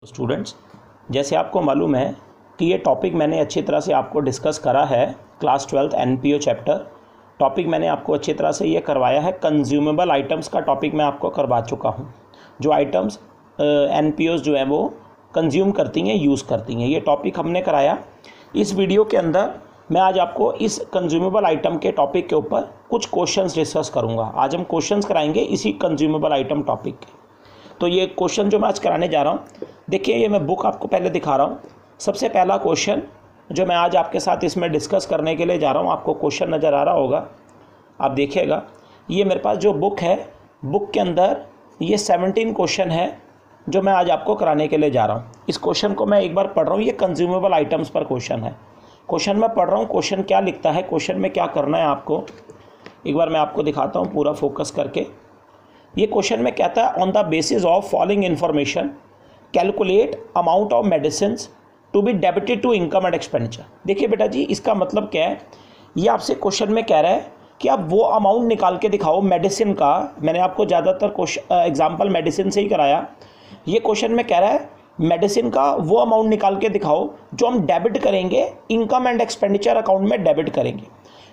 Students, जैसे आपको मालूम है कि ये टॉपिक मैंने अच्छी तरह से आपको डिस्कस करा है। क्लास 12 एनपीओ चैप्टर टॉपिक मैंने आपको अच्छी तरह से ये करवाया है। कंज्यूमेबल आइटम्स का टॉपिक मैं आपको करवा चुका हूँ। जो आइटम्स एनपीओज जो है वो कंज्यूम करती हैं, यूज़ करती हैं, ये टॉपिक हमने कराया। इस वीडियो के अंदर मैं आज आपको इस कंज्यूमेबल आइटम के टॉपिक के ऊपर कुछ क्वेश्चंस डिस्कस करूँगा। आज हम क्वेश्चंस कराएंगे इसी कंज्यूमेबल आइटम टॉपिक के। तो ये क्वेश्चन जो मैं आज कराने जा रहा हूँ, देखिए ये मैं बुक आपको पहले दिखा रहा हूँ। सबसे पहला क्वेश्चन जो मैं आज आपके साथ इसमें डिस्कस करने के लिए जा रहा हूँ, आपको क्वेश्चन नज़र आ रहा होगा, आप देखिएगा। ये मेरे पास जो बुक है, बुक के अंदर ये 17 क्वेश्चन है जो मैं आज आपको कराने के लिए जा रहा हूँ। इस क्वेश्चन को मैं एक बार पढ़ रहा हूँ। ये कंज्यूमेबल आइटम्स पर क्वेश्चन है। क्वेश्चन मैं पढ़ रहा हूँ, क्वेश्चन क्या लिखता है, क्वेश्चन में क्या करना है आपको, एक बार मैं आपको दिखाता हूँ पूरा फोकस करके। ये क्वेश्चन में कहता है, on the basis of following information calculate amount of medicine to be debited to income and expenditure. देखिए बेटा जी, इसका मतलब क्या है, ये आपसे क्वेश्चन में कह रहा है कि आप वो अमाउंट निकाल के दिखाओ मेडिसिन का। मैंने आपको ज़्यादातर एग्जाम्पल मेडिसिन से ही कराया। ये क्वेश्चन में कह रहा है मेडिसिन का वो अमाउंट निकाल के दिखाओ जो हम डेबिट करेंगे, इनकम एंड एक्सपेंडिचर अकाउंट में डेबिट करेंगे।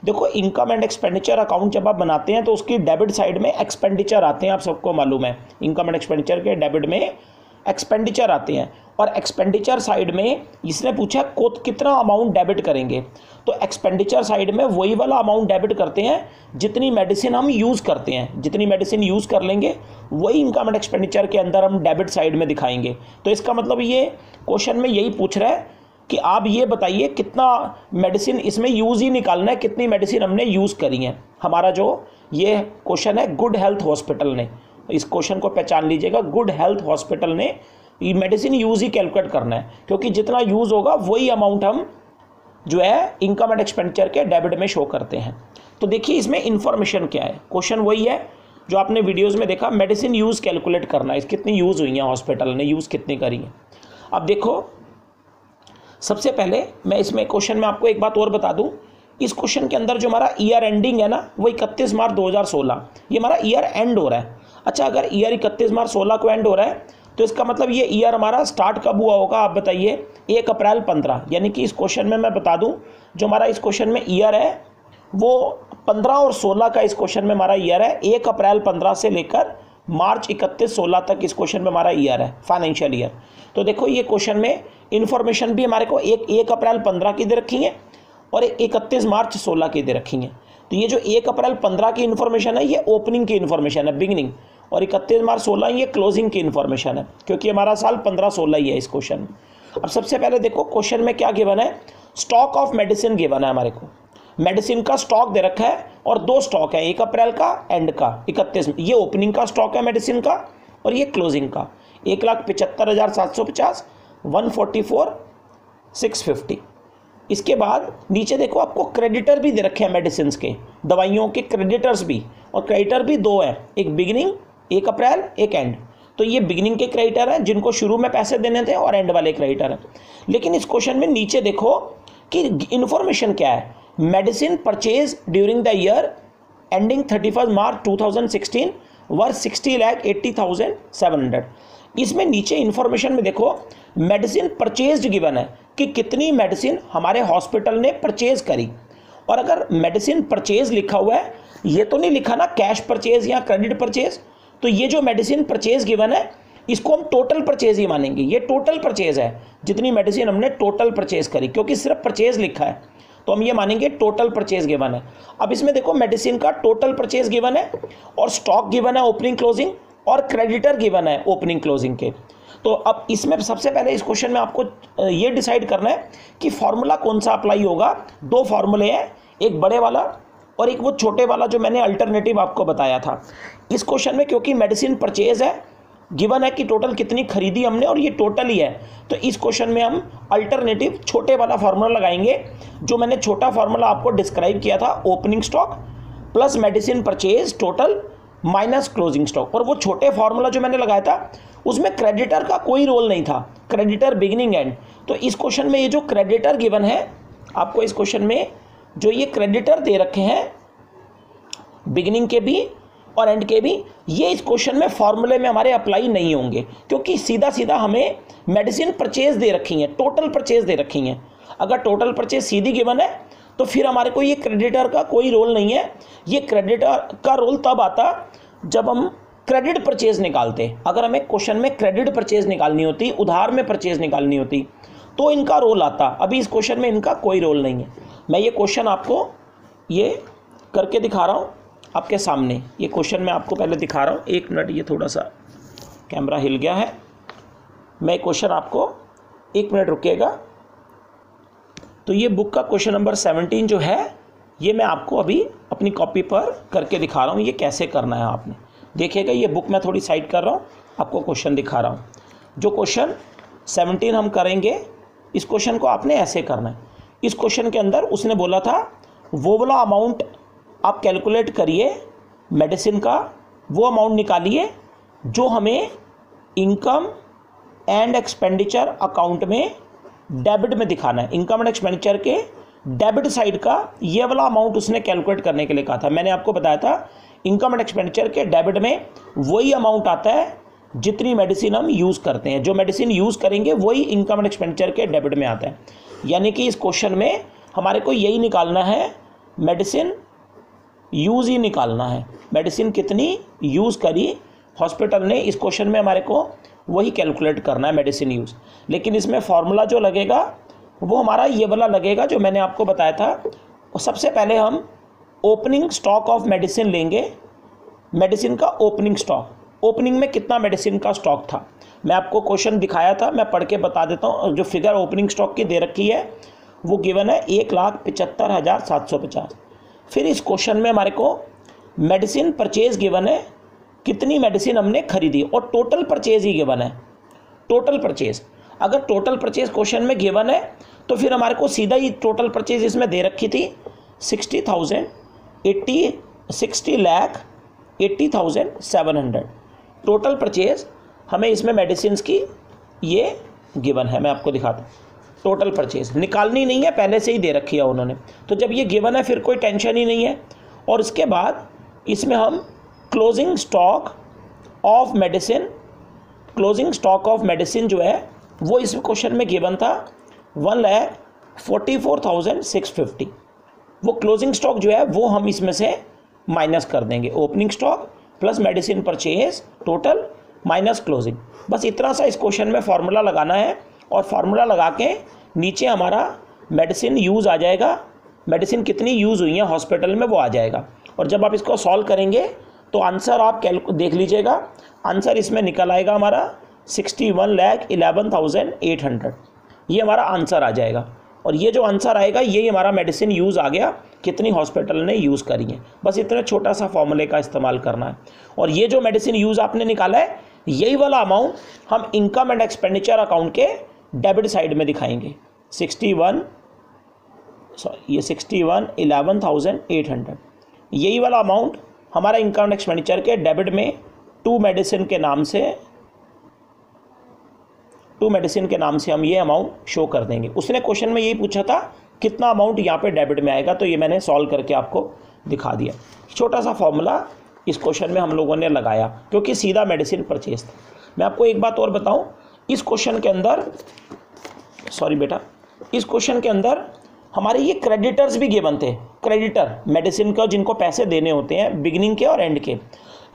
देखो, इनकम एंड एक्सपेंडिचर अकाउंट जब आप बनाते हैं तो उसकी डेबिट साइड में एक्सपेंडिचर आते हैं, आप सबको मालूम है। इनकम एंड एक्सपेंडिचर के डेबिट में एक्सपेंडिचर आते हैं, और एक्सपेंडिचर साइड में इसने पूछा कितना अमाउंट डेबिट करेंगे। तो एक्सपेंडिचर साइड में वही वाला अमाउंट डेबिट करते हैं जितनी मेडिसिन हम यूज़ करते हैं। जितनी मेडिसिन यूज़ कर लेंगे वही इनकम एंड एक्सपेंडिचर के अंदर हम डेबिट साइड में दिखाएंगे। तो इसका मतलब ये क्वेश्चन में यही पूछ रहा है कि आप ये बताइए कितना मेडिसिन इसमें यूज़ ही निकालना है, कितनी मेडिसिन हमने यूज़ करी है। हमारा जो ये क्वेश्चन है, गुड हेल्थ हॉस्पिटल ने, इस क्वेश्चन को पहचान लीजिएगा, गुड हेल्थ हॉस्पिटल ने ये मेडिसिन यूज़ ही कैलकुलेट करना है, क्योंकि जितना यूज़ होगा वही अमाउंट हम जो है इनकम एंड एक्सपेंडिचर के डेबिट में शो करते हैं। तो देखिए इसमें इंफॉर्मेशन क्या है, क्वेश्चन वही है जो आपने वीडियोज़ में देखा, मेडिसिन यूज़ कैलकुलेट करना है, कितनी यूज़ हुई है, हॉस्पिटल ने यूज़ कितनी करी है। अब देखो, सबसे पहले मैं इसमें क्वेश्चन में आपको एक बात और बता दूं, इस क्वेश्चन के अंदर जो हमारा ईयर एंडिंग है ना, वो 31 मार्च 2016, ये हमारा ईयर एंड हो रहा है। अच्छा, अगर ईयर 31 मार्च 16 को एंड हो रहा है तो इसका मतलब ये ईयर हमारा स्टार्ट कब हुआ होगा, आप बताइए। 1 अप्रैल 15, यानी कि इस क्वेश्चन में मैं बता दूं, जो हमारा इस क्वेश्चन में ईयर है वो 15 और 16 का इस क्वेश्चन में हमारा ईयर है। 1 अप्रैल 15 से लेकर मार्च 31 16 तक इस क्वेश्चन में हमारा ईयर है, फाइनेंशियल ईयर। तो देखो ये क्वेश्चन में इंफॉर्मेशन भी हमारे को 1 अप्रैल 15 की दे रखी है और 31 मार्च 16 की दे रखी है। तो ये जो 1 अप्रैल 15 की इन्फॉर्मेशन है, ये ओपनिंग की इन्फॉर्मेशन है, बिगिनिंग, और 31 मार्च 16 ये क्लोजिंग की इन्फॉर्मेशन है, क्योंकि हमारा साल 15-16 ही है इस क्वेश्चन में। अब सबसे पहले देखो क्वेश्चन में क्या गिवन है, स्टॉक ऑफ मेडिसिन गिवन है हमारे को। मेडिसिन का स्टॉक दे रखा है और 2 स्टॉक है, 1 अप्रैल का एंड का 31, ये ओपनिंग का स्टॉक है मेडिसिन का, और ये क्लोजिंग का 1,75,750, 144,650। इसके बाद नीचे देखो आपको क्रेडिटर भी दे रखे हैं मेडिसिन के, दवाइयों के क्रेडिटर्स भी, और क्रेडिटर भी 2 हैं, एक बिगिनिंग 1 अप्रैल, एक एंड। तो ये बिगिनिंग के क्रेडिटर हैं जिनको शुरू में पैसे देने थे, और एंड वाले क्रेडिटर हैं। लेकिन इस क्वेश्चन में नीचे देखो कि इन्फॉर्मेशन क्या है, medicine purchase during the year ending 31 मार्च 2016 वर 60,80,700। इसमें नीचे इन्फॉर्मेशन में देखो मेडिसिन परचेज गिवन है कि कितनी मेडिसिन हमारे हॉस्पिटल ने परचेज करी। और अगर मेडिसिन परचेज लिखा हुआ है, ये तो नहीं लिखा ना कैश परचेज या क्रेडिट परचेज, तो ये जो मेडिसिन परचेज गिवन है इसको हम टोटल परचेज ही मानेंगे। ये टोटल परचेज है, जितनी मेडिसिन हमने टोटल परचेज करी, क्योंकि सिर्फ परचेज लिखा है तो हम ये मानेंगे टोटल परचेज गिवन है। अब इसमें देखो मेडिसिन का टोटल परचेज गिवन है, और स्टॉक गिवन है ओपनिंग क्लोजिंग, और क्रेडिटर गिवन है ओपनिंग क्लोजिंग के। तो अब इसमें सबसे पहले इस क्वेश्चन में आपको ये डिसाइड करना है कि फॉर्मूला कौन सा अप्लाई होगा। 2 फॉर्मूले हैं, एक बड़े वाला और एक वो छोटे वाला जो मैंने अल्टरनेटिव आपको बताया था। इस क्वेश्चन में क्योंकि मेडिसिन परचेज है, गिवन है कि टोटल कितनी खरीदी हमने, और ये टोटल ही है, तो इस क्वेश्चन में हम अल्टरनेटिव छोटे वाला फार्मूला लगाएंगे। जो मैंने छोटा फार्मूला आपको डिस्क्राइब किया था, opening stock plus medicine purchase total minus closing stock. और वो छोटे फार्मूला जो मैंने लगाया था उसमें क्रेडिटर का कोई रोल नहीं था, क्रेडिटर बिगिनिंग एंड। तो इस क्वेश्चन में ये जो क्रेडिटर गिवन है आपको, इस क्वेश्चन में जो ये क्रेडिटर दे रखे हैं बिगिनिंग के भी और एंड के भी, ये इस क्वेश्चन में फॉर्मूले में हमारे अप्लाई नहीं होंगे, क्योंकि सीधा सीधा हमें मेडिसिन परचेज दे रखी हैं, टोटल परचेज दे रखी हैं। अगर टोटल परचेज सीधी गिवन है तो फिर हमारे को ये क्रेडिटर का कोई रोल नहीं है। ये क्रेडिटर का रोल तब आता जब हम क्रेडिट परचेज निकालते। अगर हमें क्वेश्चन में क्रेडिट परचेज निकालनी होती, उधार में परचेज निकालनी होती, तो इनका रोल आता। अभी इस क्वेश्चन में इनका कोई रोल नहीं है। मैं ये क्वेश्चन आपको ये करके दिखा रहा हूँ आपके सामने। ये क्वेश्चन मैं आपको पहले दिखा रहा हूँ, 1 मिनट, ये थोड़ा सा कैमरा हिल गया है। मैं क्वेश्चन आपको 1 मिनट रुकिएगा। तो ये बुक का क्वेश्चन नंबर 17 जो है, ये मैं आपको अभी अपनी कॉपी पर करके दिखा रहा हूँ। ये कैसे करना है आपने देखिएगा। ये बुक मैं थोड़ी साइड कर रहा हूँ, आपको क्वेश्चन दिखा रहा हूँ। जो क्वेश्चन 17 हम करेंगे, इस क्वेश्चन को आपने ऐसे करना है। इस क्वेश्चन के अंदर उसने बोला था वो वाला अमाउंट आप कैलकुलेट करिए मेडिसिन का, वो अमाउंट निकालिए जो हमें इनकम एंड एक्सपेंडिचर अकाउंट में डेबिट में दिखाना है। इनकम एंड एक्सपेंडिचर के डेबिट साइड का ये वाला अमाउंट उसने कैलकुलेट करने के लिए कहा था। मैंने आपको बताया था इनकम एंड एक्सपेंडिचर के डेबिट में वही अमाउंट आता है जितनी मेडिसिन हम यूज़ करते हैं। जो मेडिसिन यूज़ करेंगे वही इनकम एंड एक्सपेंडिचर के डेबिट में आता है। यानी कि इस क्वेश्चन में हमारे को यही निकालना है, मेडिसिन यूज़ ही निकालना है। मेडिसिन कितनी यूज़ करी हॉस्पिटल ने, इस क्वेश्चन में हमारे को वही कैलकुलेट करना है, मेडिसिन यूज़। लेकिन इसमें फॉर्मूला जो लगेगा वो हमारा ये वाला लगेगा जो मैंने आपको बताया था। और सबसे पहले हम ओपनिंग स्टॉक ऑफ मेडिसिन लेंगे, मेडिसिन का ओपनिंग स्टॉक। ओपनिंग में कितना मेडिसिन का स्टॉक था मैं आपको क्वेश्चन दिखाया था, मैं पढ़ के बता देता हूँ। जो फिगर ओपनिंग स्टॉक की दे रखी है वो गिवन है 1,75,750। फिर इस क्वेश्चन में हमारे को मेडिसिन परचेज गिवन है, कितनी मेडिसिन हमने खरीदी, और टोटल परचेज ही गिवन है। टोटल परचेज, अगर टोटल परचेज क्वेश्चन में गिवन है तो फिर हमारे को सीधा ही टोटल परचेज इसमें दे रखी थी 60,80,700 टोटल परचेज हमें इसमें मेडिसिन की ये गिवन है। मैं आपको दिखाता हूँ। टोटल परचेज निकालनी नहीं है, पहले से ही दे रखी है उन्होंने। तो जब ये गिवन है फिर कोई टेंशन ही नहीं है। और इसके बाद इसमें हम closing stock of medicine, closing stock of medicine जो है वो इस क्वेश्चन में गिवन था 1,44,650। वो क्लोजिंग स्टॉक जो है वो हम इसमें से माइनस कर देंगे। Opening stock plus medicine purchase total minus closing. बस इतना सा इस क्वेश्चन में फार्मूला लगाना है, और फार्मूला लगा के नीचे हमारा मेडिसिन यूज़ आ जाएगा, मेडिसिन कितनी यूज़ हुई है हॉस्पिटल में वो आ जाएगा। और जब आप इसको सॉल्व करेंगे तो आंसर आप देख लीजिएगा, आंसर इसमें निकल आएगा हमारा 61,11,800। ये हमारा आंसर आ जाएगा। और ये जो आंसर आएगा यही हमारा मेडिसिन यूज़ आ गया, कितनी हॉस्पिटल ने यूज़ करी है। बस इतना छोटा सा फॉर्मूले का इस्तेमाल करना है। और ये जो मेडिसिन यूज़ आपने निकाला है यही वाला अमाउंट हम इनकम एंड एक्सपेंडिचर अकाउंट के डेबिट साइड में दिखाएंगे। 61,11,800 यही वाला अमाउंट हमारा इनकम एंड एक्सपेंडिचर के डेबिट में टू मेडिसिन के नाम से हम ये अमाउंट शो कर देंगे। उसने क्वेश्चन में यही पूछा था कितना अमाउंट यहाँ पे डेबिट में आएगा, तो ये मैंने सॉल्व करके आपको दिखा दिया। छोटा सा फॉर्मूला इस क्वेश्चन में हम लोगों ने लगाया क्योंकि सीधा मेडिसिन परचेज था। मैं आपको एक बात और बताऊं, इस क्वेश्चन के अंदर इस क्वेश्चन के अंदर हमारे ये क्रेडिटर्स भी गिवन थे। क्रेडिटर मेडिसिन का जिनको पैसे देने होते हैं बिगिनिंग के और एंड के,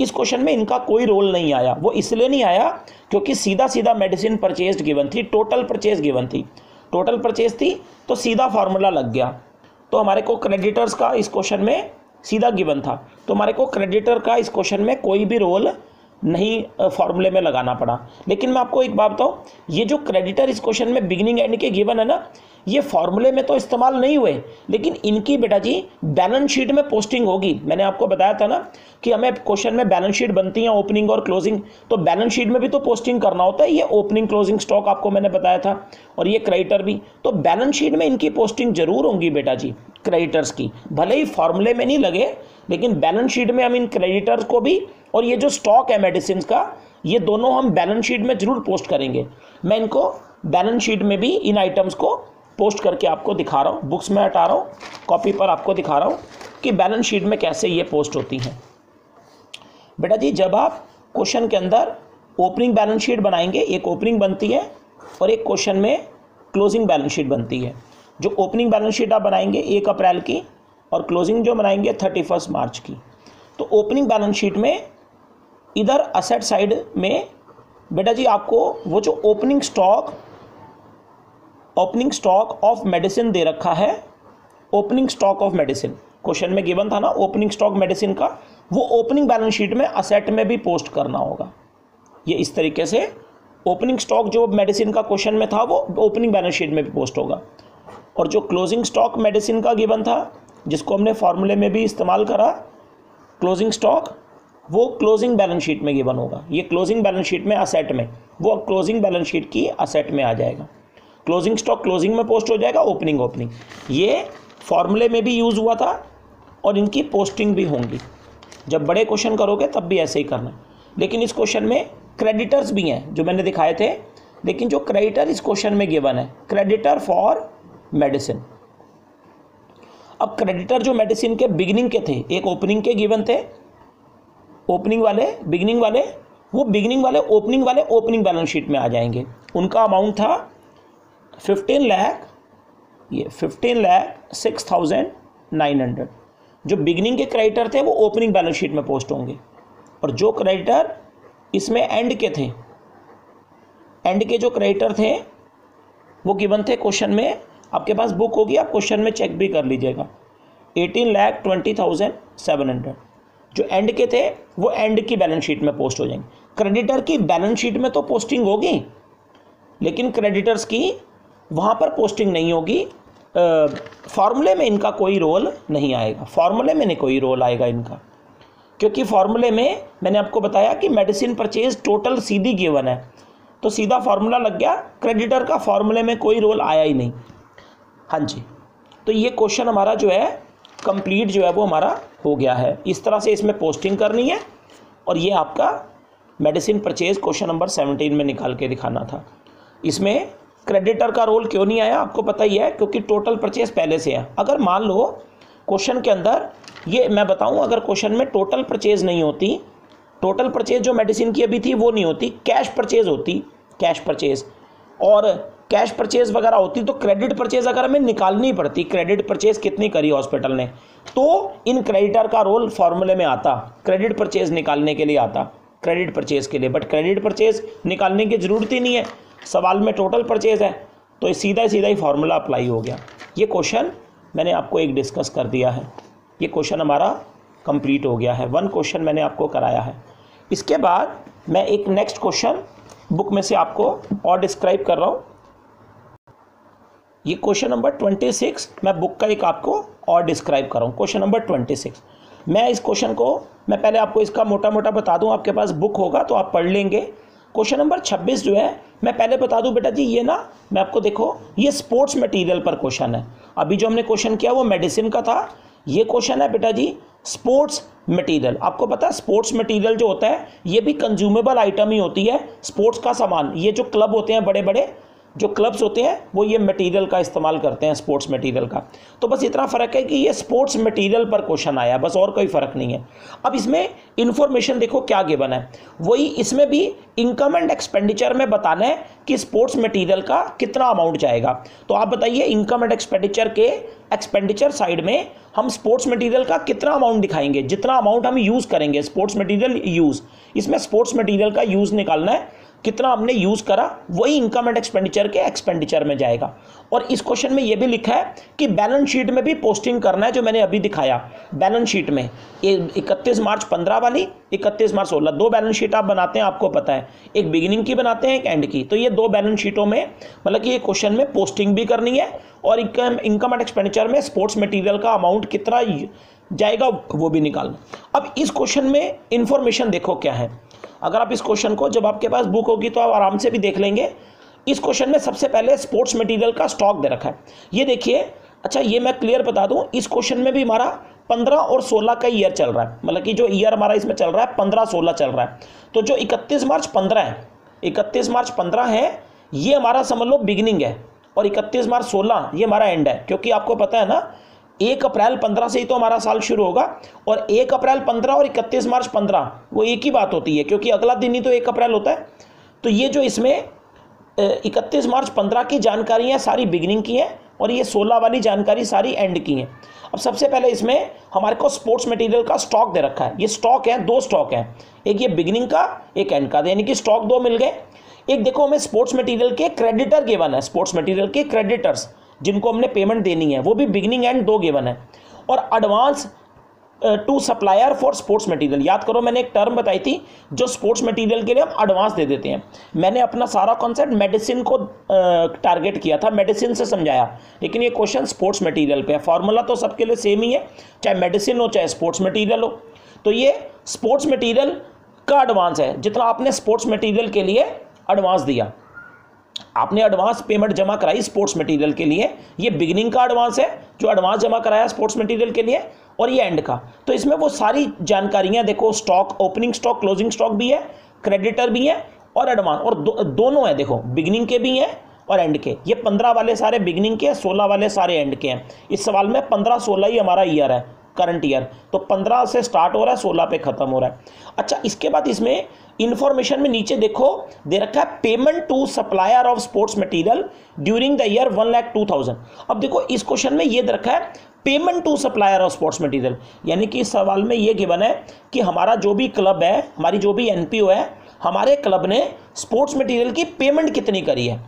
इस क्वेश्चन में इनका कोई रोल नहीं आया। वो इसलिए नहीं आया क्योंकि सीधा सीधा मेडिसिन परचेज गिवन थी, टोटल परचेज गिवन थी। टोटल परचेज थी तो सीधा फार्मूला लग गया। तो हमारे को क्रेडिटर्स का इस क्वेश्चन में सीधा गिवन था, तो हमारे को क्रेडिटर का इस क्वेश्चन में कोई भी रोल नहीं फॉर्मूले में लगाना पड़ा। लेकिन मैं आपको एक बात बताऊं, ये जो क्रेडिटर इस क्वेश्चन में बिगिनिंग एंड के गिवन है ना, ये फॉर्मूले में तो इस्तेमाल नहीं हुए, लेकिन इनकी बेटा जी बैलेंस शीट में पोस्टिंग होगी। मैंने आपको बताया था ना कि हमें क्वेश्चन में बैलेंस शीट बनती है ओपनिंग और क्लोजिंग, तो बैलेंस शीट में भी तो पोस्टिंग करना होता है। ये ओपनिंग क्लोजिंग स्टॉक आपको मैंने बताया था, और ये क्रेडिटर भी, तो बैलेंस शीट में इनकी पोस्टिंग जरूर होंगी बेटा जी क्रेडिटर्स की। भले ही फॉर्मूले में नहीं लगे, लेकिन बैलेंस शीट में हम इन क्रेडिटर्स को भी और ये जो स्टॉक है मेडिसिन का, ये दोनों हम बैलेंस शीट में जरूर पोस्ट करेंगे। मैं इनको बैलेंस शीट में भी इन आइटम्स को पोस्ट करके आपको दिखा रहा हूँ। बुक्स में हटा रहा हूँ, कॉपी पर आपको दिखा रहा हूँ कि बैलेंस शीट में कैसे ये पोस्ट होती हैं। बेटा जी जब आप क्वेश्चन के अंदर ओपनिंग बैलेंस शीट बनाएंगे, एक ओपनिंग बनती है और एक क्वेश्चन में क्लोजिंग बैलेंस शीट बनती है। जो ओपनिंग बैलेंस शीट आप बनाएंगे 1 अप्रैल की और क्लोजिंग जो बनाएंगे 31 मार्च की। तो ओपनिंग बैलेंस शीट में इधर असेट साइड में बेटा जी आपको वो जो ओपनिंग स्टॉक ऑफ मेडिसिन दे रखा है, opening stock of medicine question में गिवन था ना, ओपनिंग स्टॉक मेडिसिन का, वो ओपनिंग बैलेंस शीट में असेट में भी पोस्ट करना होगा। ये इस तरीके से ओपनिंग स्टॉक जो मेडिसिन का क्वेश्चन में था वो ओपनिंग बैलेंस शीट में भी पोस्ट होगा, और जो क्लोजिंग स्टॉक मेडिसिन का गिवन था जिसको हमने फॉर्मूले में भी इस्तेमाल करा, क्लोजिंग स्टॉक, वो क्लोजिंग बैलेंस शीट में गिवन होगा। ये क्लोजिंग बैलेंस शीट में असेट में, वो क्लोजिंग बैलेंस शीट की असेट में आ जाएगा। क्लोजिंग स्टॉक क्लोजिंग में पोस्ट हो जाएगा, ओपनिंग। ये फॉर्मूले में भी यूज़ हुआ था और इनकी पोस्टिंग भी होंगी। जब बड़े क्वेश्चन करोगे तब भी ऐसे ही करना। लेकिन इस क्वेश्चन में क्रेडिटर्स भी हैं जो मैंने दिखाए थे, लेकिन जो क्रेडिटर इस क्वेश्चन में गिवन है, क्रेडिटर फॉर मेडिसिन। अब क्रेडिटर जो मेडिसिन के बिगिनिंग के थे, एक ओपनिंग के गिवन थे, ओपनिंग वाले, बिगिनिंग वाले, वो बिगिनिंग वाले ओपनिंग बैलेंस शीट में आ जाएंगे। उनका अमाउंट था 15,06,900। जो बिगिनिंग के क्रेडिटर थे वो ओपनिंग बैलेंस शीट में पोस्ट होंगे, और जो क्रेडिटर इसमें एंड के थे, एंड के जो क्रेडिटर थे वो गिवन थे क्वेश्चन में। आपके पास बुक होगी, आप क्वेश्चन में चेक भी कर लीजिएगा। 18,20,700 जो एंड के थे वो एंड की बैलेंस शीट में पोस्ट हो जाएंगे। क्रेडिटर की बैलेंस शीट में तो पोस्टिंग होगी, लेकिन क्रेडिटर्स की वहाँ पर पोस्टिंग नहीं होगी। फॉर्मूले में इनका कोई रोल नहीं आएगा, फॉर्मूले में नहीं कोई रोल आएगा इनका, क्योंकि फॉर्मूले में मैंने आपको बताया कि मेडिसिन परचेज टोटल सीधी गिवन है, तो सीधा फॉर्मूला लग गया, क्रेडिटर का फॉर्मूले में कोई रोल आया ही नहीं। हाँ जी, तो ये क्वेश्चन हमारा जो है कंप्लीट जो है वो हमारा हो गया है। इस तरह से इसमें पोस्टिंग करनी है, और ये आपका मेडिसिन परचेज क्वेश्चन नंबर 17 में निकाल के दिखाना था। इसमें क्रेडिटर का रोल क्यों नहीं आया आपको पता ही है, क्योंकि टोटल परचेज पहले से है। अगर मान लो क्वेश्चन के अंदर ये मैं बताऊं, अगर क्वेश्चन में टोटल परचेज नहीं होती, टोटल परचेज जो मेडिसिन की अभी थी वो नहीं होती, कैश परचेज होती, कैश परचेज, और कैश परचेज वगैरह होती तो क्रेडिट परचेज अगर हमें निकालनी पड़ती, क्रेडिट परचेज कितनी करी हॉस्पिटल ने, तो इन क्रेडिटर का रोल फॉर्मूले में आता, क्रेडिट परचेज निकालने के लिए आता, क्रेडिट परचेज के लिए। बट क्रेडिट परचेज निकालने की ज़रूरत ही नहीं है, सवाल में टोटल परचेज है, तो सीधा ही फार्मूला अप्लाई हो गया। ये क्वेश्चन मैंने आपको एक डिस्कस कर दिया है, ये क्वेश्चन हमारा कंप्लीट हो गया है, 1 क्वेश्चन मैंने आपको कराया है। इसके बाद मैं एक नेक्स्ट क्वेश्चन बुक में से आपको और डिस्क्राइब कर रहा हूँ। ये क्वेश्चन नंबर 26 मैं बुक का एक आपको और डिस्क्राइब कर रहा हूँ। क्वेश्चन नंबर 26 मैं इस क्वेश्चन को मैं पहले आपको इसका मोटा मोटा बता दूँ, आपके पास बुक होगा तो आप पढ़ लेंगे। क्वेश्चन नंबर 26 जो है मैं पहले बता दूं बेटा जी, ये ना मैं आपको देखो, ये स्पोर्ट्स मटेरियल पर क्वेश्चन है। अभी जो हमने क्वेश्चन किया वो मेडिसिन का था, ये क्वेश्चन है बेटा जी स्पोर्ट्स मटेरियल। आपको पता है स्पोर्ट्स मटेरियल जो होता है ये भी कंज्यूमेबल आइटम ही होती है, स्पोर्ट्स का सामान। ये जो क्लब होते हैं, बड़े बड़े जो क्लब्स होते हैं, वो ये मटेरियल का इस्तेमाल करते हैं, स्पोर्ट्स मटेरियल का। तो बस इतना फ़र्क है कि ये स्पोर्ट्स मटेरियल पर क्वेश्चन आया, बस और कोई फ़र्क नहीं है। अब इसमें इन्फॉर्मेशन देखो क्या गिवन है, वही इसमें भी इनकम एंड एक्सपेंडिचर में बताना है कि स्पोर्ट्स मटेरियल का कितना अमाउंट जाएगा। तो आप बताइए इनकम एंड एक्सपेंडिचर के एक्सपेंडिचर साइड में हम स्पोर्ट्स मटेरियल का कितना अमाउंट दिखाएंगे, जितना अमाउंट हम यूज़ करेंगे स्पोर्ट्स मटेरियल यूज़, इसमें स्पोर्ट्स मटेरियल का यूज़ निकालना है, कितना हमने यूज़ करा वही इनकम एंड एक्सपेंडिचर के एक्सपेंडिचर में जाएगा। और इस क्वेश्चन में ये भी लिखा है कि बैलेंस शीट में भी पोस्टिंग करना है, जो मैंने अभी दिखाया। बैलेंस शीट में 31 मार्च 15 वाली, 31 मार्च 16, 2 बैलेंस शीट आप बनाते हैं, आपको पता है, एक बिगिनिंग की बनाते हैं, एक एंड की। तो ये 2 बैलेंस शीटों में मतलब कि ये क्वेश्चन में पोस्टिंग भी करनी है, और इनकम एंड एक्सपेंडिचर में स्पोर्ट्स मटीरियल का अमाउंट कितना जाएगा वो भी निकालना। अब इस क्वेश्चन में इंफॉर्मेशन देखो क्या है। अगर आप इस क्वेश्चन को, जब आपके पास बुक होगी तो आप आराम से भी देख लेंगे। इस क्वेश्चन में सबसे पहले स्पोर्ट्स मटेरियल का स्टॉक दे रखा है, ये देखिए। अच्छा ये मैं क्लियर बता दूं, इस क्वेश्चन में भी हमारा 15 और 16 का ईयर चल रहा है, मतलब कि जो ईयर हमारा इसमें चल रहा है 15-16 चल रहा है। तो जो 31 मार्च 15 है, 31 मार्च 15 है, ये हमारा समझ लो बिगिनिंग है, और 31 मार्च 16 ये हमारा एंड है। क्योंकि आपको पता है ना 1 अप्रैल 15 से ही तो हमारा साल शुरू होगा, और 1 अप्रैल 15 और 31 मार्च 15 वो एक ही बात होती है, क्योंकि अगला दिन ही तो 1 अप्रैल होता है। तो ये जो इसमें 31 मार्च 15 की जानकारियाँ सारी बिगिनिंग की हैं, और ये 16 वाली जानकारी सारी एंड की हैं। अब सबसे पहले इसमें हमारे को स्पोर्ट्स मटेरियल का स्टॉक दे रखा है। ये स्टॉक है, 2 स्टॉक है, एक ये बिगिनिंग का, एक एंड का, यानी कि स्टॉक 2 मिल गए। एक देखो हमें स्पोर्ट्स मटेरियल के क्रेडिटर गिवन है, स्पोर्ट्स मटेरियल के क्रेडिटर्स जिनको हमने पेमेंट देनी है, वो भी बिगिनिंग एंड 2 गिवन है। और advance to supplier for sports material, याद करो मैंने एक टर्म बताई थी, जो स्पोर्ट्स मटेरियल के लिए हम एडवांस दे देते हैं। मैंने अपना सारा कॉन्सेप्ट मेडिसिन को टारगेट किया था, मेडिसिन से समझाया, लेकिन ये क्वेश्चन स्पोर्ट्स मटेरियल पे है। फॉर्मूला तो सबके लिए सेम ही है, चाहे मेडिसिन हो चाहे स्पोर्ट्स मटेरियल हो। तो ये स्पोर्ट्स मटेरियल का एडवांस है, जितना आपने स्पोर्ट्स मटेरियल के लिए एडवांस दिया, आपने एडवांस पेमेंट जमा कराई स्पोर्ट्स मटेरियल के लिए, ये बिगिनिंग का एडवांस है जो एडवांस जमा कराया स्पोर्ट्स मटेरियल के लिए, और ये एंड का। तो इसमें वो सारी जानकारियां देखो, stock, opening stock, closing stock भी है, क्रेडिटर भी है और एडवांस, और दोनों है देखो, बिगिनिंग के भी हैं और एंड के। ये 15 वाले सारे बिगिनिंग के, 16 वाले सारे एंड के हैं। इस सवाल में 15-16 ही हमारा ईयर है, करंट ईयर, तो 15 से स्टार्ट हो रहा है, 16 पे खत्म हो रहा है। अच्छा, इसके बाद इसमें इंफॉर्मेशन में नीचे देखो दे रखा है payment to supplier of sports material during the year 1,02,000। अब देखो इस क्वेश्चन में ये दे रखा है payment to supplier of sports material, यानी कि इस सवाल में ये गिवन है कि हमारा जो भी क्लब है, हमारी जो भी एनपीओ है, हमारे क्लब ने स्पोर्ट्स मटेरियल की पेमेंट कितनी करी है।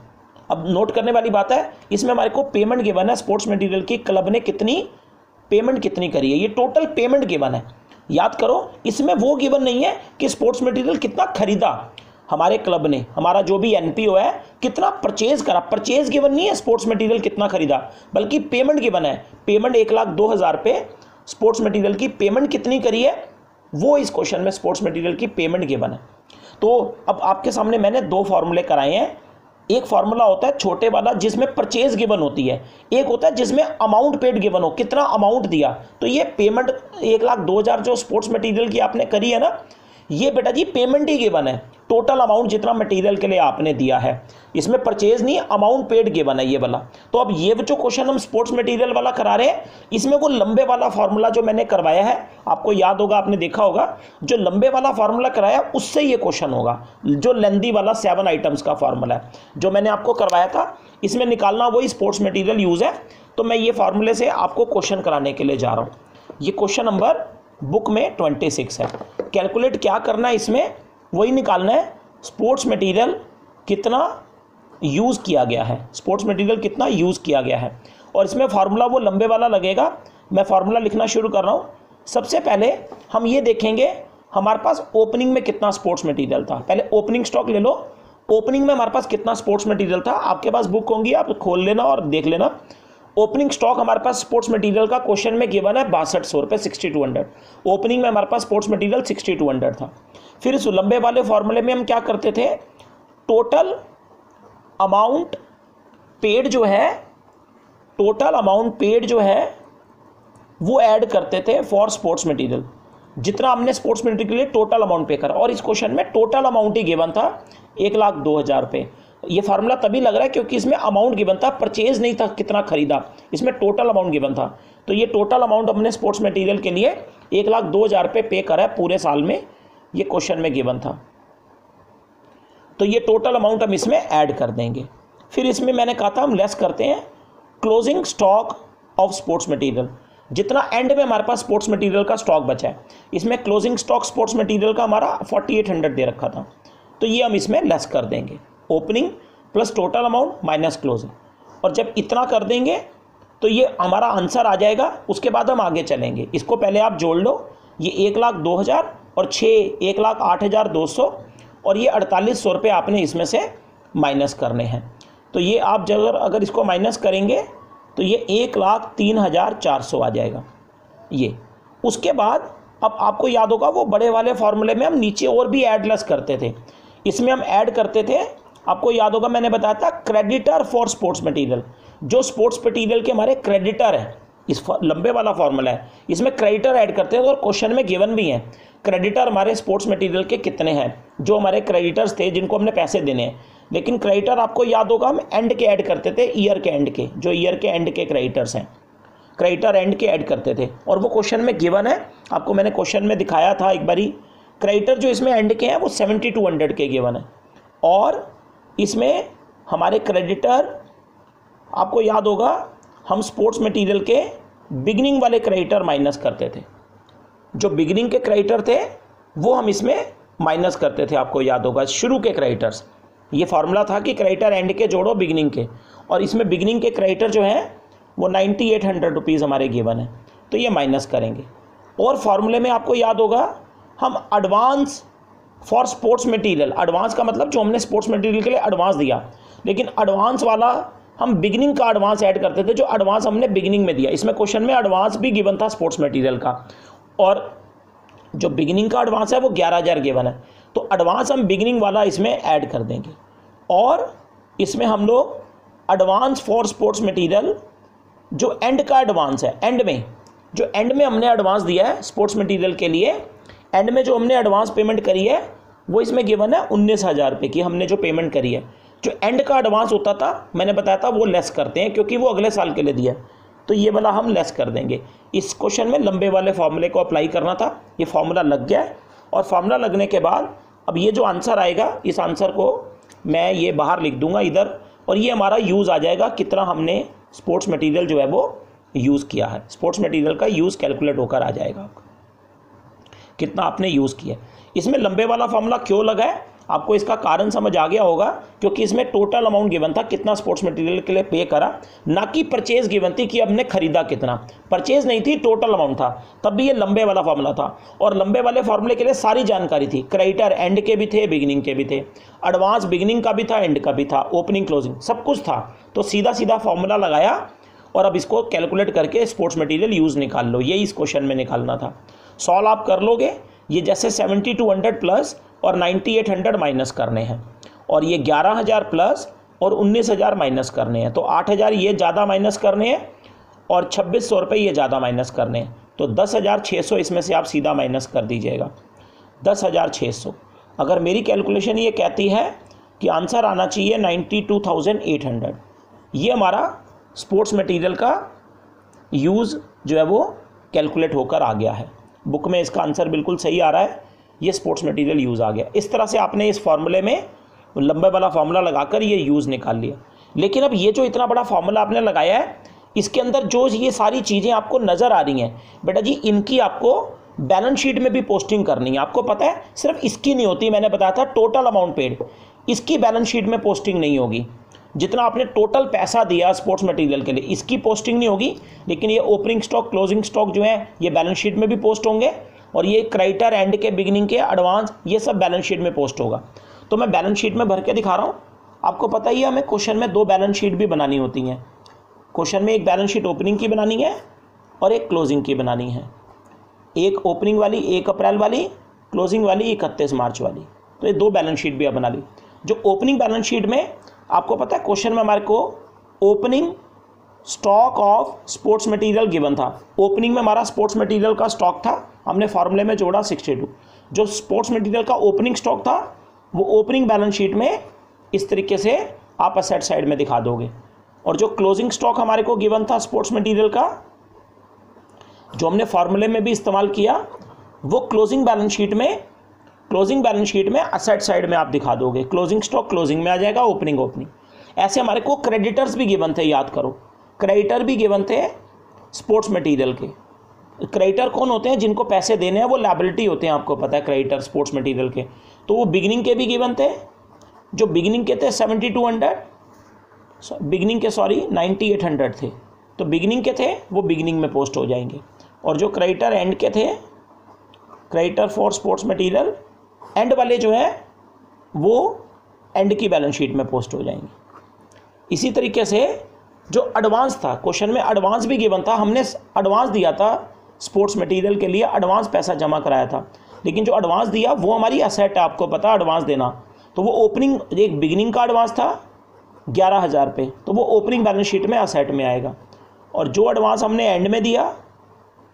अब नोट करने वाली बात है, इसमें हमारे को पेमेंट गिवन है, स्पोर्ट्स मटेरियल की क्लब ने कितनी पेमेंट कितनी करी है, ये टोटल पेमेंट गिवन है। याद करो, इसमें वो गिवन नहीं है कि स्पोर्ट्स मटेरियल कितना खरीदा हमारे क्लब ने, हमारा जो भी एनपीओ है कितना परचेज करा, परचेज गिवन नहीं है, स्पोर्ट्स मटेरियल कितना खरीदा, बल्कि पेमेंट गिवन है। पेमेंट 1,02,000 पे स्पोर्ट्स मटेरियल की पेमेंट कितनी करी है, वो इस क्वेश्चन में स्पोर्ट्स मटेरियल की पेमेंट गिवन है। तो अब आपके सामने मैंने 2 फॉर्मूले कराए हैं। एक फार्मूला होता है छोटे वाला जिसमें परचेज गिवन होती है, एक होता है जिसमें अमाउंट पेड गिवन हो, कितना अमाउंट दिया। तो ये पेमेंट 1,02,000 जो स्पोर्ट्स मटेरियल की आपने करी है ना, ये बेटा जी पेमेंट ही गिवन है, टोटल अमाउंट जितना मटेरियल के लिए आपने दिया है, इसमें परचेज नहीं, अमाउंट पेड गिवन है ये वाला। तो अब ये जो क्वेश्चन हम स्पोर्ट्स मटेरियल वाला करा रहे हैं, इसमें वो लंबे वाला फार्मूला जो मैंने करवाया है, आपको याद होगा, आपने देखा होगा, जो लंबे वाला फार्मूला कराया उससे ये क्वेश्चन होगा। जो लेंदी वाला 7 आइटम्स का फार्मूला है जो मैंने आपको करवाया था, इसमें निकालना वही स्पोर्ट्स मटेरियल यूज है। तो मैं ये फार्मूले से आपको क्वेश्चन कराने के लिए जा रहा हूँ। ये क्वेश्चन नंबर बुक में 26 है। कैलकुलेट क्या करना है, इसमें वही निकालना है स्पोर्ट्स मटेरियल कितना यूज़ किया गया है, स्पोर्ट्स मटेरियल कितना यूज़ किया गया है। और इसमें फार्मूला वो लंबे वाला लगेगा। मैं फार्मूला लिखना शुरू कर रहा हूँ। सबसे पहले हम ये देखेंगे हमारे पास ओपनिंग में कितना स्पोर्ट्स मटेरियल था। पहले ओपनिंग स्टॉक ले लो, ओपनिंग में हमारे पास कितना स्पोर्ट्स मटेरियल था। आपके पास बुक होंगी, आप खोल लेना और देख लेना। ओपनिंग स्टॉक हमारे पास स्पोर्ट्स मटेरियल का क्वेश्चन में गिवन है 6200 रुपये, 6200। ओपनिंग में हमारे पास स्पोर्ट्स मटेरियल 6200 था। फिर इस लंबे वाले फॉर्मूले में हम क्या करते थे, टोटल अमाउंट पेड जो है, टोटल अमाउंट पेड जो है वो ऐड करते थे फॉर स्पोर्ट्स मटेरियल, जितना हमने स्पोर्ट्स मटेरियल के लिए टोटल अमाउंट पे करा। और इस क्वेश्चन में टोटल अमाउंट ही गिवन था 1,02,000 रुपये। ये फार्मूला तभी लग रहा है क्योंकि इसमें अमाउंट गिवन था, परचेज नहीं था कितना खरीदा, इसमें टोटल अमाउंट गिवन था। तो ये टोटल अमाउंट हमने स्पोर्ट्स मटेरियल के लिए 1,02,000 रुपये पे करा है पूरे साल में, ये क्वेश्चन में गिवन था। तो ये टोटल अमाउंट हम इसमें ऐड कर देंगे। फिर इसमें मैंने कहा था हम लेस करते हैं closing stock of sports material, जितना एंड में हमारे पास स्पोर्ट्स मटेरियल का स्टॉक बचा है। इसमें क्लोजिंग स्टॉक स्पोर्ट्स मटेरियल का हमारा 4800 दे रखा था, तो ये हम इसमें लेस कर देंगे। Opening plus total amount minus closing, और जब इतना कर देंगे तो ये हमारा आंसर आ जाएगा। उसके बाद हम आगे चलेंगे। इसको पहले आप जोड़ लो, ये 1,02,000 और 6 1,08,200 और ये 4800 रुपये आपने इसमें से माइनस करने हैं। तो ये आप अगर इसको माइनस करेंगे तो ये 1,03,400 आ जाएगा ये। उसके बाद अब आपको याद होगा वो बड़े वाले फार्मूले में हम नीचे और भी ऐड लेस करते थे। इसमें हम ऐड करते थे, आपको याद होगा मैंने बताया था क्रेडिटर फॉर स्पोर्ट्स मटेरियल, जो स्पोर्ट्स मटेरियल के हमारे क्रेडिटर हैं, इस लंबे वाला फार्मूला है, इसमें क्रेडिटर ऐड करते हैं। और क्वेश्चन में गिवन भी है क्रेडिटर हमारे स्पोर्ट्स मटेरियल के कितने हैं, जो हमारे क्रेडिटर्स थे जिनको हमने पैसे देने हैं। लेकिन क्रेडिटर आपको याद होगा हम एंड के ऐड करते थे, ईयर के एंड के, जो ईयर के एंड के क्रेडिटर्स हैं। क्रेडिटर एंड के ऐड करते थे, और वो क्वेश्चन में गिवन है, आपको मैंने क्वेश्चन में दिखाया था एक बारी। क्रेडिटर जो इसमें एंड के हैं वो 7200 के गिवन है, और इसमें हमारे क्रेडिटर, आपको याद होगा हम स्पोर्ट्स मटेरियल के बिगिनिंग वाले क्रेडिटर माइनस करते थे, जो बिगिनिंग के क्रेडिटर थे वो हम इसमें माइनस करते थे, आपको याद होगा शुरू के क्रेडिटर्स। ये फार्मूला था कि क्रेडिटर एंड के जोड़ो बिगिनिंग के, और इसमें बिगिनिंग के क्रेडिटर जो हैं वो 9800 रुपीज़ हमारे गिवन है, तो ये माइनस करेंगे। और फार्मूले में आपको याद होगा हम advance for sports material, advance का मतलब जो हमने स्पोर्ट्स मटेरियल के लिए एडवांस दिया, लेकिन एडवांस वाला हम बिगिनिंग का एडवांस ऐड करते थे, जो एडवांस हमने बिगिनिंग में दिया। इसमें क्वेश्चन में एडवांस भी गिवन था स्पोर्ट्स मटेरियल का, और जो बिगिनिंग का एडवांस है वो 11000 गिवन है, तो एडवांस हम बिगिनिंग वाला इसमें ऐड कर देंगे। और इसमें हम लोग एडवांस फॉर स्पोर्ट्स मटेरियल जो एंड का एडवांस है, एंड में जो एंड में हमने एडवांस दिया है स्पोर्ट्स मटेरियल के लिए, एंड में जो हमने एडवांस पेमेंट करी है वो इसमें गिवन है 19000 रुपये की हमने जो पेमेंट करी है। जो एंड का एडवांस होता था मैंने बताया था वो लेस करते हैं, क्योंकि वो अगले साल के लिए दिया है, तो ये वाला हम लेस कर देंगे। इस क्वेश्चन में लंबे वाले फार्मूले को अप्लाई करना था, ये फार्मूला लग गया है, और फार्मूला लगने के बाद अब ये जो आंसर आएगा, इस आंसर को मैं ये बाहर लिख दूंगा इधर, और ये हमारा यूज़ आ जाएगा कितना हमने स्पोर्ट्स मटेरियल जो है वो यूज़ किया है। स्पोर्ट्स मटेरियल का यूज़ कैलकुलेट होकर आ जाएगा कितना आपने यूज़ किया। इसमें लंबे वाला फार्मूला क्यों लगा है, आपको इसका कारण समझ आ गया होगा, क्योंकि इसमें टोटल अमाउंट गिवन था कितना स्पोर्ट्स मटेरियल के लिए पे करा, ना कि परचेज गिवन थी कि हमने खरीदा कितना। परचेज नहीं थी, टोटल अमाउंट था, तब भी ये लंबे वाला फार्मूला था। और लंबे वाले फार्मूले के लिए सारी जानकारी थी, क्रेडिटर एंड के भी थे, बिगिनिंग के भी थे, एडवांस बिगिनिंग का भी था, एंड का भी था, ओपनिंग क्लोजिंग सब कुछ था। तो सीधा सीधा फार्मूला लगाया और अब इसको कैलकुलेट करके स्पोर्ट्स मटेरियल यूज़ निकाल लो, यही इस क्वेश्चन में निकालना था। सॉल्व आप कर लोगे, ये जैसे 7200 प्लस और 9800 माइनस करने हैं, और ये 11000 प्लस और 19000 माइनस करने हैं, तो 8000 ये ज़्यादा माइनस करने हैं और 2600 रुपये ये ज़्यादा माइनस करने हैं, तो 10600 इसमें से आप सीधा माइनस कर दीजिएगा, 10600। अगर मेरी कैलकुलेशन ये कहती है कि आंसर आना चाहिए 92800, ये हमारा स्पोर्ट्स मटेरियल का यूज़ जो है वो कैलकुलेट होकर आ गया है। बुक में इसका आंसर बिल्कुल सही आ रहा है, ये स्पोर्ट्स मटेरियल यूज़ आ गया। इस तरह से आपने इस फार्मूले में लंबे वाला फार्मूला लगाकर ये यूज़ निकाल लिया। लेकिन अब ये जो इतना बड़ा फार्मूला आपने लगाया है, इसके अंदर जो ये सारी चीज़ें आपको नज़र आ रही हैं बेटा जी, इनकी आपको बैलेंस शीट में भी पोस्टिंग करनी है। आपको पता है सिर्फ इसकी नहीं होती, मैंने बताया था टोटल अमाउंट पेड, इसकी बैलेंस शीट में पोस्टिंग नहीं होगी। जितना आपने टोटल पैसा दिया स्पोर्ट्स मटेरियल के लिए, इसकी पोस्टिंग नहीं होगी, लेकिन ये ओपनिंग स्टॉक, क्लोजिंग स्टॉक जो है ये बैलेंस शीट में भी पोस्ट होंगे, और ये क्रेडिटर एंड के, बिगिनिंग के, एडवांस, ये सब बैलेंस शीट में पोस्ट होगा। तो मैं बैलेंस शीट में भर के दिखा रहा हूँ। आपको पता ही है हमें क्वेश्चन में 2 बैलेंस शीट भी बनानी होती हैं। क्वेश्चन में एक बैलेंस शीट ओपनिंग की बनानी है और एक क्लोजिंग की बनानी है। एक ओपनिंग वाली 1 अप्रैल वाली, क्लोजिंग वाली 31 मार्च वाली, तो ये 2 बैलेंस शीट भी आप बना ली। जो ओपनिंग बैलेंस शीट में आपको पता है क्वेश्चन में हमारे को opening stock of sports material given था। ओपनिंग में हमारा स्पोर्ट्स मटेरियल का स्टॉक था, हमने फार्मूले में जोड़ा 62। जो स्पोर्ट्स मटेरियल का ओपनिंग स्टॉक था वो ओपनिंग बैलेंस शीट में इस तरीके से आप असेट साइड में दिखा दोगे, और जो क्लोजिंग स्टॉक हमारे को गिवन था स्पोर्ट्स मटेरियल का, जो हमने फार्मूले में भी इस्तेमाल किया, वो क्लोजिंग बैलेंस शीट में असेट साइड में आप दिखा दोगे। क्लोजिंग स्टॉक क्लोजिंग में आ जाएगा, ओपनिंग ओपनिंग। ऐसे हमारे को क्रेडिटर्स भी गिवन थे, याद करो, क्रेडिटर भी गिवन थे स्पोर्ट्स मटेरियल के। क्रेडिटर कौन होते हैं, जिनको पैसे देने हैं, वो लायबिलिटी होते हैं, आपको पता है क्रेडिटर स्पोर्ट्स मटेरियल के। तो वो बिगिनिंग के भी गिवन थे, जो बिगिनिंग के थे 7200, बिगिनिंग के 9800 थे, तो बिगिनिंग के थे वो बिगिनिंग में पोस्ट हो जाएंगे, और जो क्रेडिटर एंड के थे, creditor for sports material and वाले जो है वो एंड की बैलेंस शीट में पोस्ट हो जाएंगे। इसी तरीके से जो एडवांस था, क्वेश्चन में एडवांस भी गिवन था, हमने एडवांस दिया था स्पोर्ट्स मटेरियल के लिए, एडवांस पैसा जमा कराया था, लेकिन जो एडवांस दिया वो हमारी असेट है, आपको पता है एडवांस देना, तो वो ओपनिंग, एक बिगिनिंग का एडवांस था 11000 रुपये, तो वो ओपनिंग बैलेंस शीट में असेट में आएगा, और जो एडवांस हमने एंड में दिया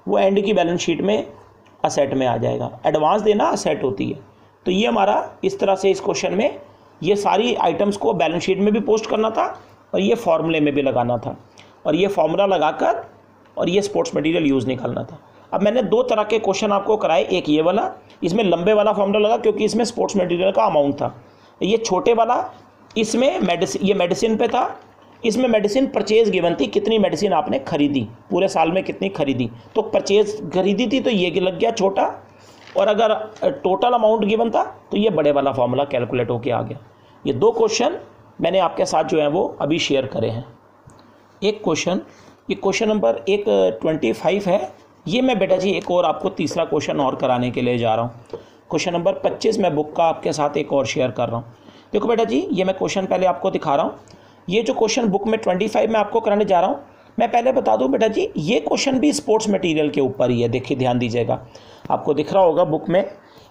वो एंड की बैलेंस शीट में असेट में आ जाएगा। एडवांस देना असेट होती है। तो ये हमारा इस तरह से इस क्वेश्चन में ये सारी आइटम्स को बैलेंस शीट में भी पोस्ट करना था और ये फॉर्मूले में भी लगाना था, और ये फॉर्मूला लगाकर और ये स्पोर्ट्स मटेरियल यूज़ निकालना था। अब मैंने दो तरह के क्वेश्चन आपको कराए, एक ये वाला, इसमें लंबे वाला फॉर्मूला लगा क्योंकि इसमें स्पोर्ट्स मटेरियल का अमाउंट था। ये छोटे वाला, इसमें ये मेडिसिन पे था, इसमें मेडिसिन परचेज गिवन थी, कितनी मेडिसिन आपने खरीदी, पूरे साल में कितनी खरीदी, तो परचेज खरीदी थी तो ये लग गया छोटा, और अगर टोटल अमाउंट गिवन था तो ये बड़े वाला फॉर्मूला कैलकुलेट होके आ गया। ये दो क्वेश्चन मैंने आपके साथ जो है वो अभी शेयर करे हैं। एक क्वेश्चन, ये क्वेश्चन नंबर 25 है, ये मैं बेटा जी एक और आपको तीसरा क्वेश्चन और कराने के लिए जा रहा हूँ। क्वेश्चन नंबर 25 मैं बुक का आपके साथ एक और शेयर कर रहा हूँ। देखो बेटा जी, ये मैं क्वेश्चन पहले आपको दिखा रहा हूँ। ये जो क्वेश्चन बुक में 25 में आपको कराने जा रहा हूँ, मैं पहले बता दूँ बेटा जी, ये क्वेश्चन भी स्पोर्ट्स मटेरियल के ऊपर ही है। देखिए ध्यान दीजिएगा, आपको दिख रहा होगा बुक में,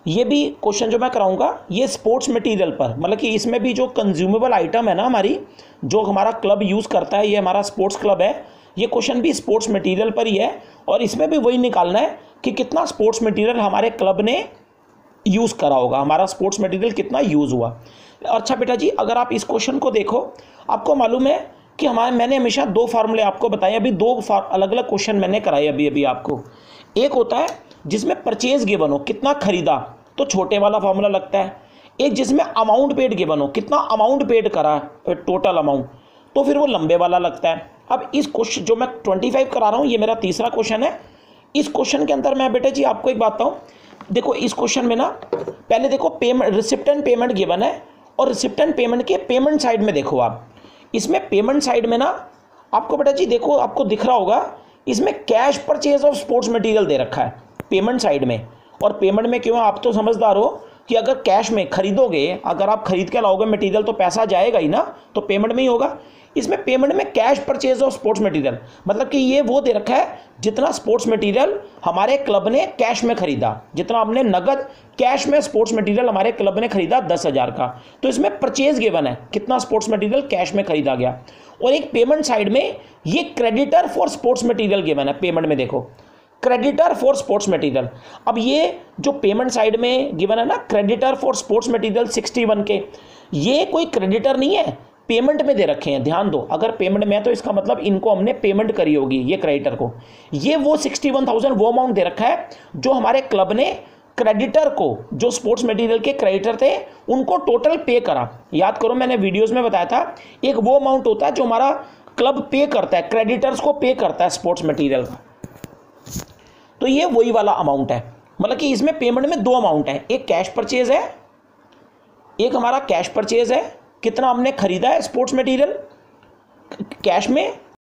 ये भी क्वेश्चन जो मैं कराऊंगा ये स्पोर्ट्स मटेरियल पर, मतलब कि इसमें भी जो कंज्यूमेबल आइटम है ना हमारी, जो हमारा क्लब यूज़ करता है, ये हमारा स्पोर्ट्स क्लब है, ये क्वेश्चन भी स्पोर्ट्स मटेरियल पर ही है, और इसमें भी वही निकालना है कि कितना स्पोर्ट्स मटेरियल हमारे क्लब ने यूज़ करा होगा, हमारा स्पोर्ट्स मटेरियल कितना यूज़ हुआ। अच्छा बेटा जी, अगर आप इस क्वेश्चन को देखो, आपको मालूम है कि मैंने हमेशा दो फार्मूले आपको बताए, अभी दो अलग अलग क्वेश्चन मैंने कराए अभी आपको। एक होता है जिसमें परचेज गिवन हो, कितना खरीदा, तो छोटे वाला फार्मूला लगता है। एक जिसमें अमाउंट पेड गिवन हो, कितना अमाउंट पेड करा, टोटल अमाउंट, तो फिर वो लंबे वाला लगता है। अब इस क्वेश्चन जो मैं 25 करा रहा हूँ, ये मेरा तीसरा क्वेश्चन है। इस क्वेश्चन के अंदर मैं बेटा जी आपको एक बात बताऊँ, देखो इस क्वेश्चन में ना पहले देखो payment, receipt and payment given है, और रिसिप्ट एंड पेमेंट के पेमेंट साइड में देखो आप, इसमें पेमेंट साइड में ना आपको बेटा जी देखो, आपको दिख रहा होगा, इसमें cash purchase of sports material दे रखा है पेमेंट साइड में। और पेमेंट में क्यों, आप तो समझदार हो कि अगर कैश में खरीदोगे, अगर आप खरीद के लाओगे मटेरियल तो पैसा जाएगा ही ना, तो पेमेंट में ही होगा। इसमें पेमेंट में cash purchase of sports material, मतलब कि ये वो दे रखा है जितना स्पोर्ट्स मटेरियल हमारे क्लब ने कैश में खरीदा, जितना हमने नगद कैश में स्पोर्ट्स मटेरियल हमारे क्लब ने खरीदा 10,000 का, तो इसमें परचेज गिवन है कितना स्पोर्ट्स मटेरियल कैश में खरीदा गया। और एक पेमेंट साइड में ये creditor for sports material given है, पेमेंट में देखो क्रेडिटर फॉर स्पोर्ट्स मटेरियल। अब ये जो पेमेंट साइड में गिवन है ना, क्रेडिटर फॉर स्पोर्ट्स मटेरियल 61 के, ये कोई क्रेडिटर नहीं है, पेमेंट में दे रखे हैं। ध्यान दो, अगर पेमेंट में है तो इसका मतलब इनको हमने पेमेंट करी होगी, ये क्रेडिटर को। ये वो 61,000 वो अमाउंट दे रखा है जो हमारे क्लब ने क्रेडिटर को, जो स्पोर्ट्स मटेरियल के क्रेडिटर थे, उनको टोटल पे करा। याद करो मैंने वीडियोस में बताया था, एक वो अमाउंट होता है जो हमारा क्लब पे करता है, क्रेडिटर्स को पे करता है स्पोर्ट्स मटेरियल का, तो ये वही वाला अमाउंट है। मतलब कि इसमें पेमेंट में दो अमाउंट है, एक कैश परचेज है, एक हमारा कैश परचेज है, कितना हमने खरीदा है स्पोर्ट्स मटेरियल कैश में,